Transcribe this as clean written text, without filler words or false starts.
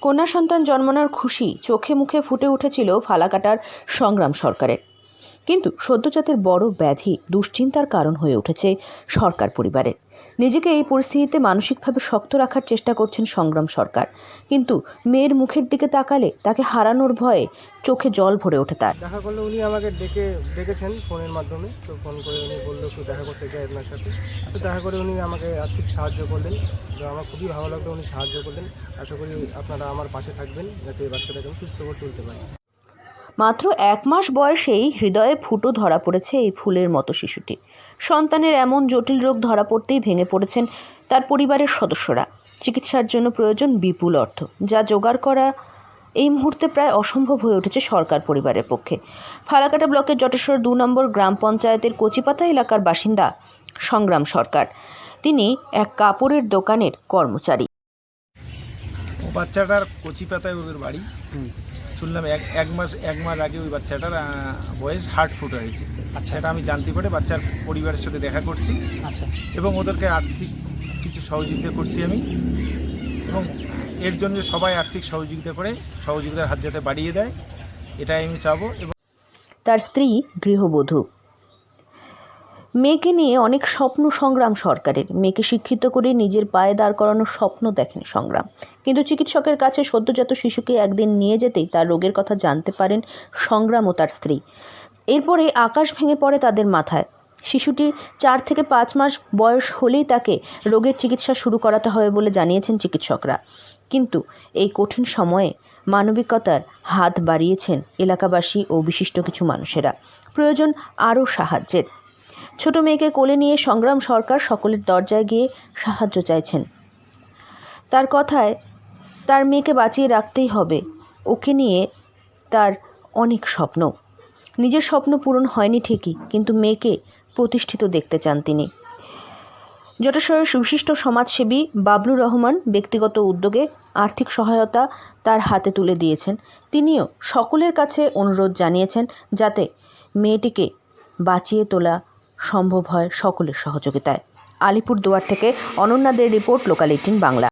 কন্যা সন্তান জন্মানোর খুশি চোখে মুখে ফুটে উঠেছিল ফালাকাটার সংগ্রাম সরকারের। কিন্তু সদ্যজাতের বড় ব্যাধি দুশ্চিন্তার কারণ হয়ে উঠেছে সরকার পরিবারের। নিজেকে এই পরিস্থিতিতে মানসিকভাবে শক্ত রাখার চেষ্টা করছেন সংগ্রাম সরকার, কিন্তু মেয়ের মুখের দিকে তাকালে তাকে হারানোর ভয়ে চোখে জল ভরে ওঠে তার। দেখা করলে উনি আমাকে ডেকেছেন ফোনের মাধ্যমে। তো ফোন করে উনি বললো একটু দেখা করতে চাই আপনার সাথে। তো দেখা করে উনি আমাকে আর্থিক সাহায্য করলেন। তো আমার খুবই ভালো লাগলো, উনি সাহায্য করলেন। আশা করি আপনারা আমার পাশে থাকবেন যাতে এই বাচ্চাটাকে আমি সুস্থ করে তুলতে পারি। মাত্র 1 মাস বয়সেই হৃদয়ে ফুটো ধরা পড়েছে এই ফুলের মতো শিশুটি। সন্তানের এমন জটিল রোগ ধরা পড়তেই ভেঙে পড়েছেন তার পরিবারের সদস্যরা। চিকিৎসার জন্য প্রয়োজন বিপুল অর্থ, যা জোগাড় করা এই মুহূর্তে প্রায় অসম্ভব হয়ে উঠেছে সরকার পরিবারের পক্ষে। ফালাকাটা ব্লকের জটেশ্বর 2 নম্বর গ্রাম পঞ্চায়েতের কচিপাতা এলাকার বাসিন্দা সংগ্রাম সরকার। তিনি এক কাপড়ের দোকানের কর্মচারী। ও বাচ্চাটার কচিপাতায় ওদের বাড়ি। শুনলাম এক মাস আগে ওই বাচ্চাটার বয়স হার্ট ফুট হয়েছে। আচ্ছা, এটা আমি জানতে পারে বাচ্চার পরিবারের সাথে দেখা করছি। আচ্ছা, এবং ওদেরকে আর্থিক কিছু সহযোগিতা করছি আমি, এবং এর জন্য সবাই আর্থিক সহযোগিতা করে সহযোগিতার হাত যাতে বাড়িয়ে দেয়, এটাই আমি চাবো। এবং তার স্ত্রী গৃহবধূ। মেয়েকে নিয়ে অনেক স্বপ্ন সংগ্রাম সরকারের। মেয়েকে শিক্ষিত করে নিজের পায়ে দাঁড় করানোর স্বপ্ন দেখেন সংগ্রাম, কিন্তু চিকিৎসকের কাছে সদ্যজাত শিশুকে একদিন নিয়ে যেতেই তার রোগের কথা জানতে পারেন সংগ্রাম ও তার স্ত্রী। এরপরে আকাশ ভেঙে পড়ে তাদের মাথায়। শিশুটির 4 থেকে 5 মাস বয়স হলেই তাকে রোগের চিকিৎসা শুরু করাতে হবে বলে জানিয়েছেন চিকিৎসকরা। কিন্তু এই কঠিন সময়ে মানবিকতার হাত বাড়িয়েছেন এলাকাবাসী ও বিশিষ্ট কিছু মানুষেরা। প্রয়োজন আরও সাহায্যের। ছোট মেয়েকে কোলে নিয়ে সংগ্রাম সরকার সকলের দরজায় গিয়ে সাহায্য চাইছেন। তার কথায় তার মেয়েকে বাঁচিয়ে রাখতেই হবে। ওকে নিয়ে তার অনেক স্বপ্ন। নিজের স্বপ্ন পূরণ হয়নি ঠিকই, কিন্তু মেয়েকে প্রতিষ্ঠিত দেখতে চান তিনি। জটেশ্বরের বিশিষ্ট সমাজসেবী বাবলুর রহমান ব্যক্তিগত উদ্যোগে আর্থিক সহায়তা তার হাতে তুলে দিয়েছেন। তিনিও সকলের কাছে অনুরোধ জানিয়েছেন যাতে মেয়েটিকে বাঁচিয়ে তোলা সম্ভব হয় সকলের সহযোগিতায়। আলিপুরদুয়ার থেকে অনন্যা দের রিপোর্ট, লোকাল 18 বাংলা।